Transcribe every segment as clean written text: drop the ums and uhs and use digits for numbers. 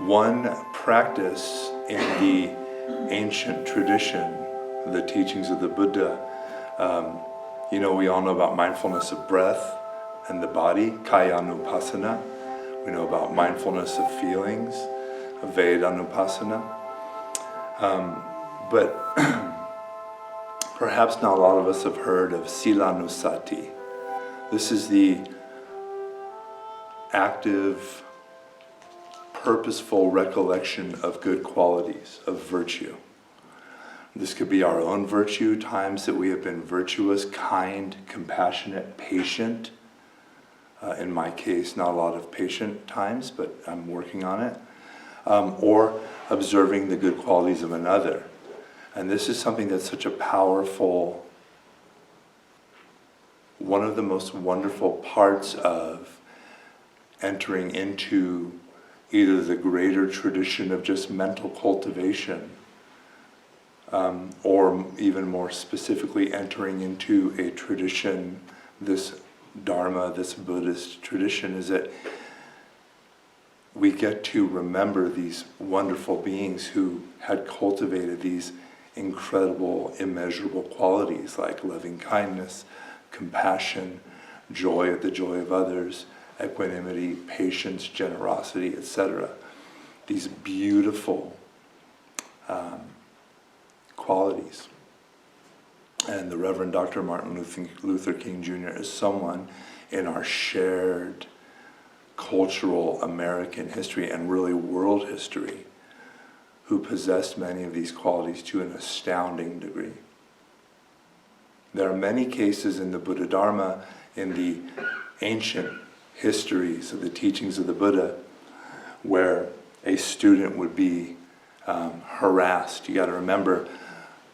one practice in the ancient tradition, the teachings of the Buddha, we all know about mindfulness of breath and the body, kayanupassana. We know about mindfulness of feelings, vedanupassana. But perhaps not a lot of us have heard of Silanussati. This is the active, purposeful recollection of good qualities, of virtue. This could be our own virtue, times that we have been virtuous, kind, compassionate, patient. In my case, not a lot of patient times, but I'm working on it. Or observing the good qualities of another. And this is something that's such a powerful, one of the most wonderful parts of entering into either the greater tradition of just mental cultivation, or even more specifically entering into a tradition, this dharma, this Buddhist tradition, is that we get to remember these wonderful beings who had cultivated these incredible, immeasurable qualities like lovingkindness, compassion, joy at the joy of others, equanimity, patience, generosity, etc. These beautiful qualities. And the Reverend Dr. Martin Luther King Jr. is someone in our shared cultural American history and really world history who possessed many of these qualities to an astounding degree. There are many cases in the Buddha Dharma, in the ancient histories of the teachings of the Buddha, where a student would be harassed. You got to remember,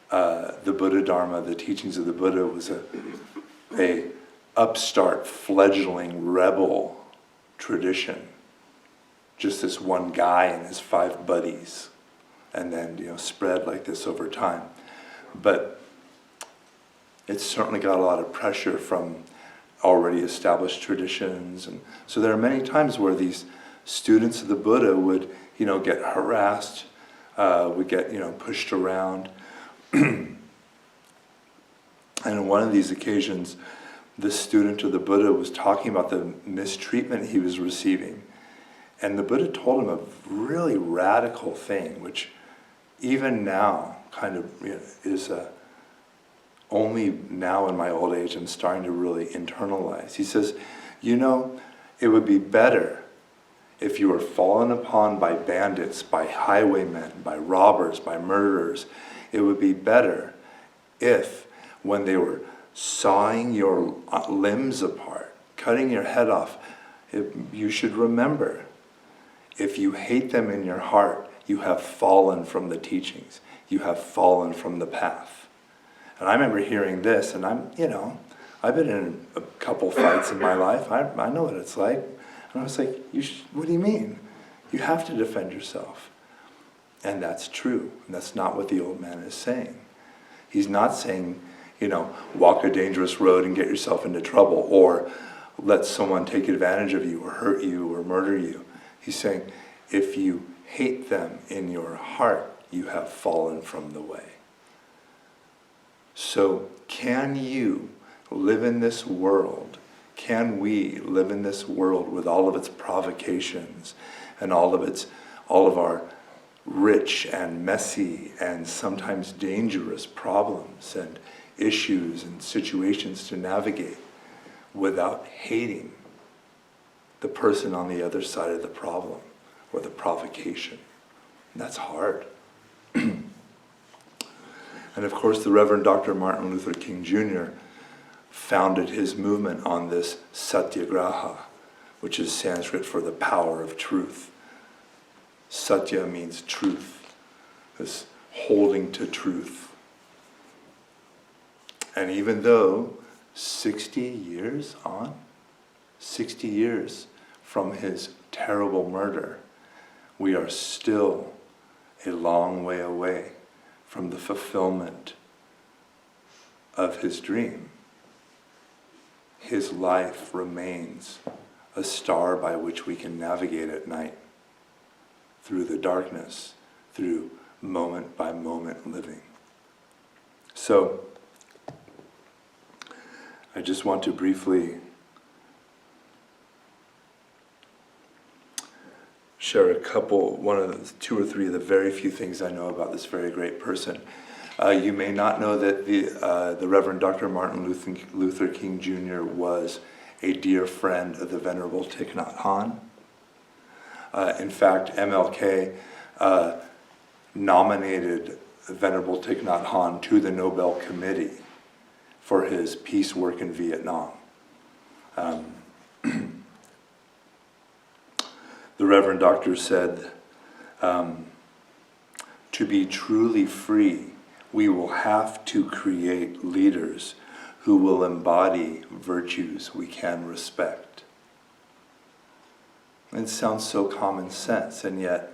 the Buddha Dharma, the teachings of the Buddha, was a upstart, fledgling, rebel tradition. Just this one guy and his 5 buddies, and then spread like this over time. But it's certainly got a lot of pressure from already established traditions, and so there are many times where these students of the Buddha would get harassed, would get pushed around. And on one of these occasions, the student of the Buddha was talking about the mistreatment he was receiving. And the Buddha told him a really radical thing, which even now kind of is only now in my old age I'm starting to really internalize. He says, it would be better if you were fallen upon by bandits, by highwaymen, by robbers, by murderers. It would be better if, when they were sawing your limbs apart, cutting your head off, you should remember, if you hate them in your heart, you have fallen from the teachings. You have fallen from the path. And I remember hearing this, and I've been in a couple fights in my life. I know what it's like. And I was like, what do you mean? You have to defend yourself. And that's true. And that's not what the old man is saying. He's not saying, walk a dangerous road and get yourself into trouble, or let someone take advantage of you or hurt you or murder you. He's saying, if you hate them in your heart, you have fallen from the way. So can you live in this world? Can we live in this world with all of its provocations and all of our rich and messy and sometimes dangerous problems and issues and situations to navigate without hating the person on the other side of the problem or the provocation? And that's hard. And of course, the Reverend Dr. Martin Luther King Jr. founded his movement on this satyagraha, which is Sanskrit for the power of truth. Satya means truth, this holding to truth. And even though 60 years from his terrible murder, we are still a long way away from the fulfillment of his dream. His life remains a star by which we can navigate at night. through the darkness, through moment by moment living. So, I just want to briefly share one of the two or three of the very few things I know about this very great person. You may not know that the Reverend Dr. Martin Luther King Jr. was a dear friend of the Venerable Thich Nhat Hanh. In fact, MLK nominated Venerable Thich Nhat Hanh to the Nobel Committee for his peace work in Vietnam. The Reverend Doctor said, to be truly free, we will have to create leaders who will embody virtues we can respect. It sounds so common sense, and yet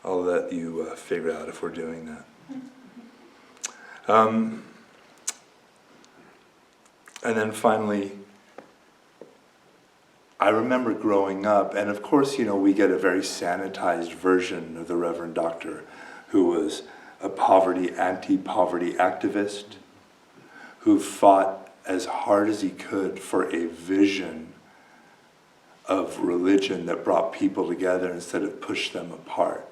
I'll let you figure out if we're doing that. And then finally, I remember growing up, and of course, we get a very sanitized version of the Reverend Doctor, who was a anti-poverty activist, who fought as hard as he could for a vision of religion that brought people together instead of pushed them apart,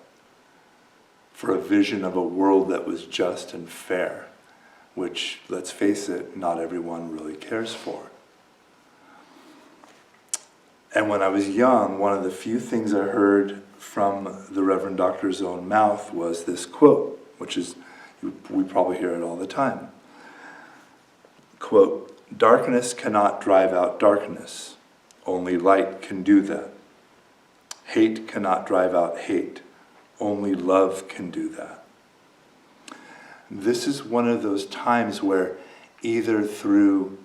for a vision of a world that was just and fair, which, let's face it, not everyone really cares for. And when I was young, one of the few things I heard from the Reverend Doctor's own mouth was this quote, which is, we probably hear it all the time. Quote, "Darkness cannot drive out darkness. Only light can do that. Hate cannot drive out hate. Only love can do that." This is one of those times where either through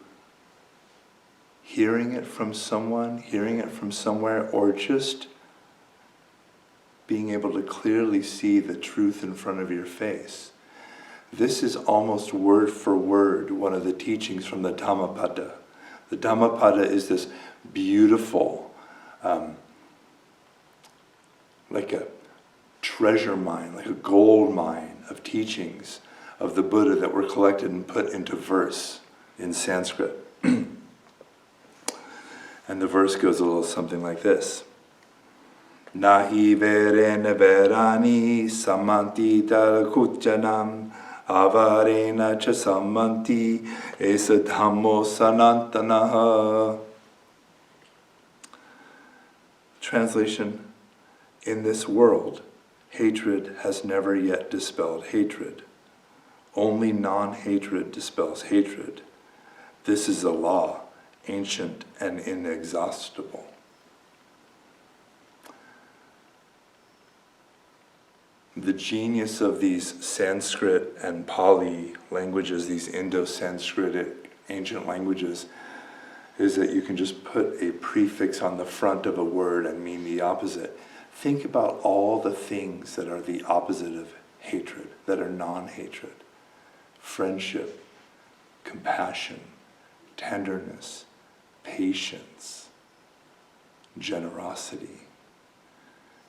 hearing it from someone, hearing it from somewhere, or just being able to clearly see the truth in front of your face. This is almost word for word one of the teachings from the Dhammapada. The Dhammapada is this beautiful, like a treasure mine, like a gold mine of teachings of the Buddha that were collected and put into verse in Sanskrit. And the verse goes a little something like this. Nahi verena verani samanti tarakuchanam avarena cha samanti esa dhammo sanantanaha. Translation: in this world, hatred has never yet dispelled hatred. Only non-hatred dispels hatred. This is a law, ancient and inexhaustible. The genius of these Sanskrit and Pali languages, these Indo-Sanskritic ancient languages, is that you can just put a prefix on the front of a word and mean the opposite. Think about all the things that are the opposite of hatred, that are non-hatred. Friendship, compassion, tenderness, patience, generosity,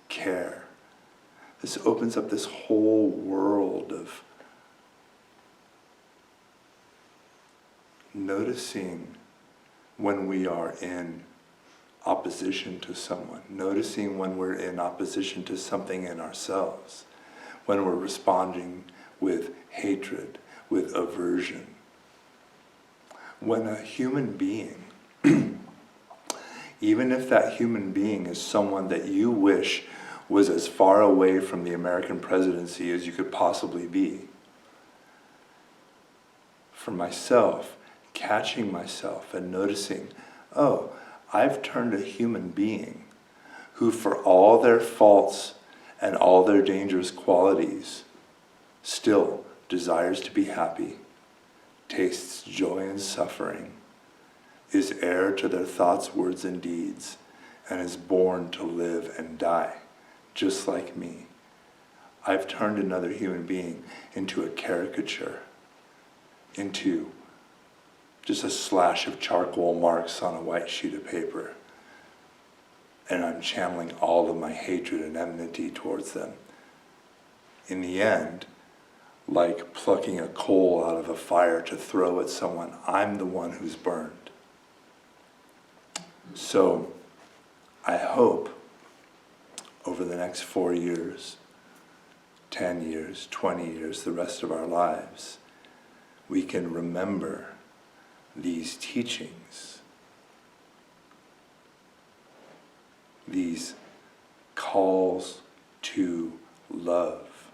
care. This opens up this whole world of noticing when we are in opposition to someone, noticing when we're in opposition to something in ourselves, when we're responding with hatred, with aversion. When a human being, even if that human being is someone that you wish was as far away from the American presidency as you could possibly be, for myself, catching myself and noticing, oh, I've turned a human being who, for all their faults and all their dangerous qualities, still desires to be happy, tastes joy in suffering, is heir to their thoughts, words, and deeds, and is born to live and die, just like me. I've turned another human being into a caricature, into just a slash of charcoal marks on a white sheet of paper. and I'm channeling all of my hatred and enmity towards them. In the end, like plucking a coal out of a fire to throw at someone, I'm the one who's burned. So I hope over the next 4 years, 10 years, 20 years, the rest of our lives, we can remember these teachings, these calls to love,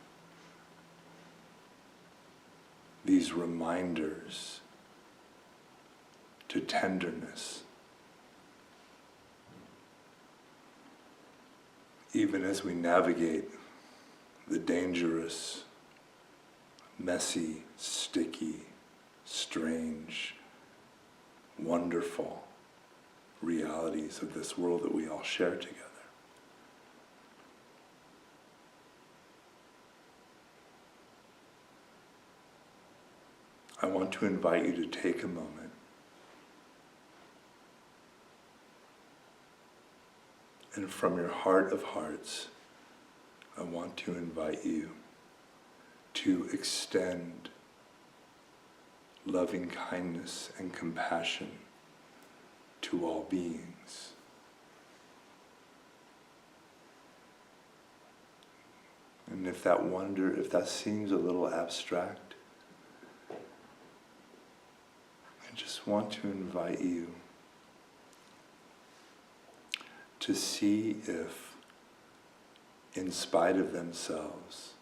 these reminders to tenderness, even as we navigate the dangerous, messy, sticky, strange, wonderful realities of this world that we all share together. I want to invite you to take a moment and from your heart of hearts, I want to invite you to extend loving kindness and compassion to all beings. And if that seems a little abstract, I just want to invite you to see if, in spite of themselves,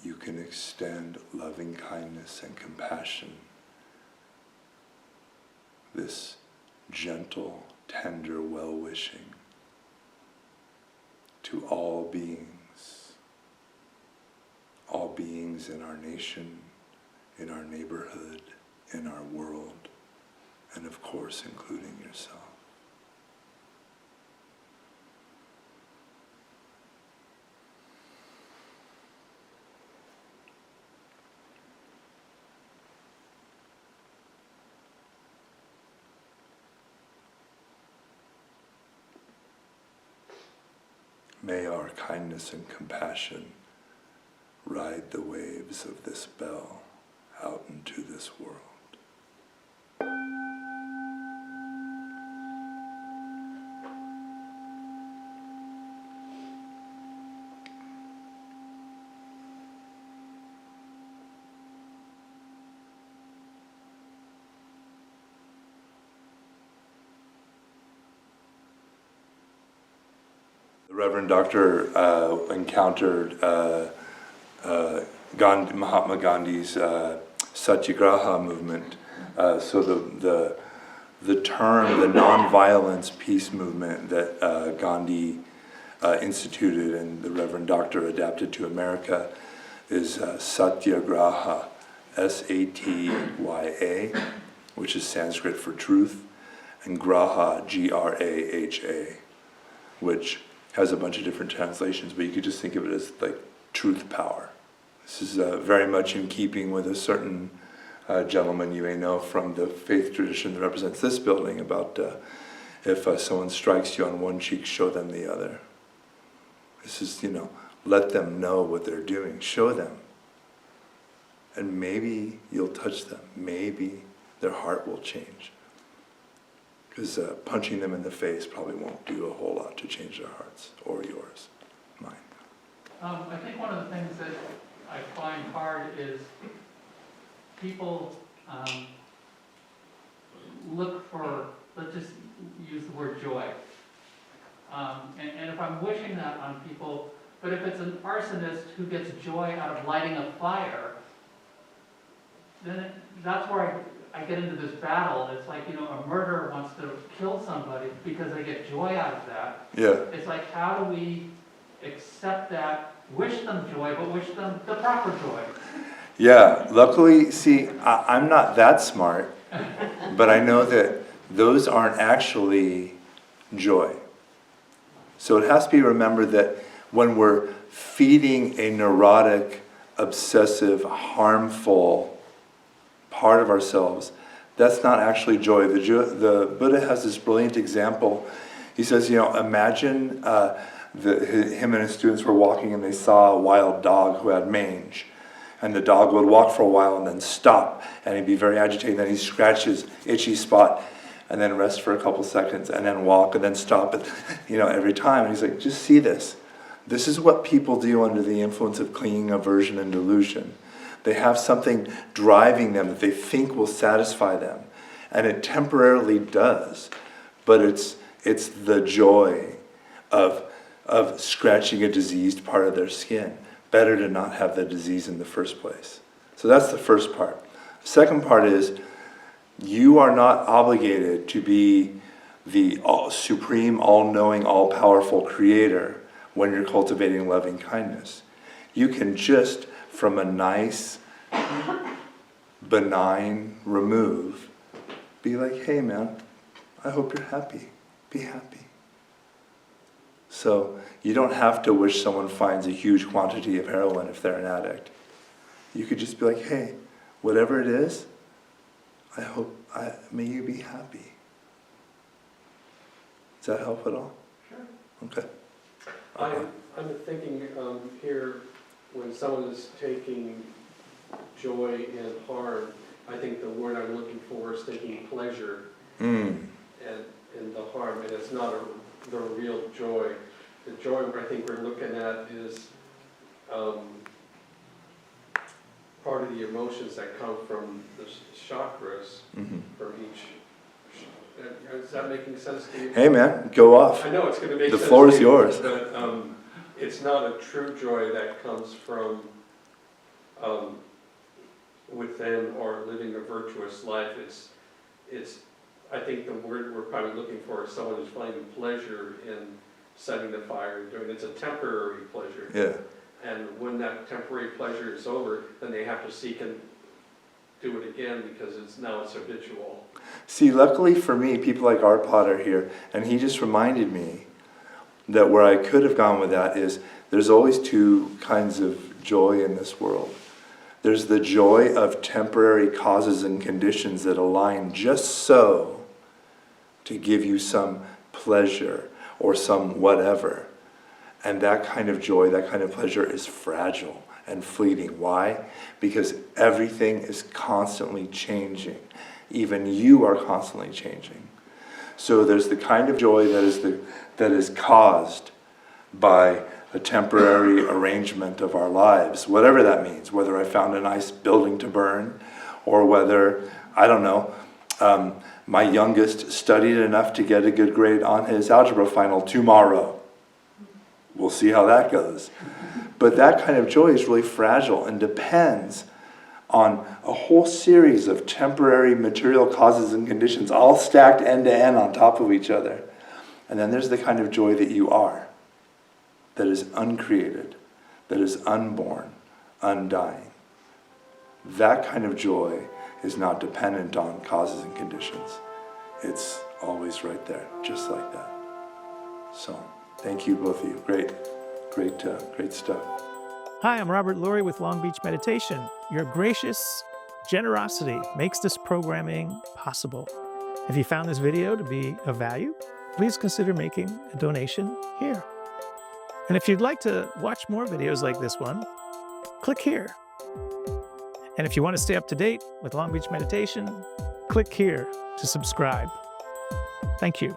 you can extend loving kindness and compassion, this gentle, tender well-wishing to all beings in our nation, in our neighborhood, in our world, and of course, including yourself. May our kindness and compassion ride the waves of this bell out into this world. The Reverend Doctor encountered Mahatma Gandhi's Satyagraha movement. So the term, the non-violence peace movement that Gandhi instituted and the Reverend Doctor adapted to America is Satyagraha, S-A-T-Y-A, which is Sanskrit for truth, and Graha, G-R-A-H-A, which has a bunch of different translations, but you could just think of it as like truth power. This is very much in keeping with a certain gentleman you may know from the faith tradition that represents this building about if someone strikes you on one cheek, show them the other. This is, let them know what they're doing, show them. And maybe you'll touch them, maybe their heart will change. Because punching them in the face probably won't do a whole lot to change their hearts, or yours, mine. I think one of the things that I find hard is people look for, let's just use the word joy. And if I'm wishing that on people, but if it's an arsonist who gets joy out of lighting a fire, then that's where I get into this battle. It's like, a murderer wants to kill somebody because they get joy out of that. Yeah. It's like, how do we accept that, wish them joy, but wish them the proper joy? Yeah, luckily, see, I'm not that smart, but I know that those aren't actually joy. So it has to be remembered that when we're feeding a neurotic, obsessive, harmful part of ourselves, that's not actually joy. The Buddha has this brilliant example. He says, imagine him and his students were walking and they saw a wild dog who had mange. And the dog would walk for a while and then stop, and he'd be very agitated, and then he'd scratch his itchy spot, and then rest for a couple seconds, and then walk, and then stop, every time. And he's like, just see this. This is what people do under the influence of clinging, aversion, and delusion. They have something driving them that they think will satisfy them, and it temporarily does, but it's the joy of scratching a diseased part of their skin. Better to not have the disease in the first place. So that's the first part. The second part is, you are not obligated to be the supreme, all-knowing, all-powerful creator when you're cultivating loving kindness. You can just, from a nice, benign remove, be like, hey man, I hope you're happy. Be happy. So you don't have to wish someone finds a huge quantity of heroin if they're an addict. You could just be like, hey, whatever it is, may you be happy. Does that help at all? Sure. Okay. I'm thinking here, when someone is taking joy in harm, I think the word I'm looking for is taking pleasure and in the harm, and it's not the real joy. The joy I think we're looking at is part of the emotions that come from the chakras, from each. Is that making sense to you? Hey man, go off. I know it's going to make The sense. floor is to you, yours. But it's not a true joy that comes from within or living a virtuous life. It's. I think the word we're probably looking for is someone who's finding pleasure in setting the fire and doing it. It's a temporary pleasure. Yeah. And when that temporary pleasure is over, then they have to seek and do it again because it's habitual. See, luckily for me, people like Art Potter here, and he just reminded me that where I could have gone with that is there's always two kinds of joy in this world. There's the joy of temporary causes and conditions that align just so to give you some pleasure or some whatever. And that kind of joy, that kind of pleasure is fragile and fleeting. Why? Because everything is constantly changing. Even you are constantly changing. So there's the kind of joy that is caused by a temporary arrangement of our lives, whatever that means, whether I found a nice building to burn, or whether, I don't know, my youngest studied enough to get a good grade on his algebra final tomorrow. We'll see how that goes. But that kind of joy is really fragile and depends on a whole series of temporary material causes and conditions, all stacked end to end on top of each other. And then there's the kind of joy that you are, that is uncreated, that is unborn, undying. That kind of joy is not dependent on causes and conditions. It's always right there, just like that. So, thank you, both of you. Great stuff. Hi, I'm Robert Lurie with Long Beach Meditation. Your gracious generosity makes this programming possible. If you found this video to be of value, please consider making a donation here. And if you'd like to watch more videos like this one, click here. And if you want to stay up to date with Long Beach Meditation, click here to subscribe. Thank you.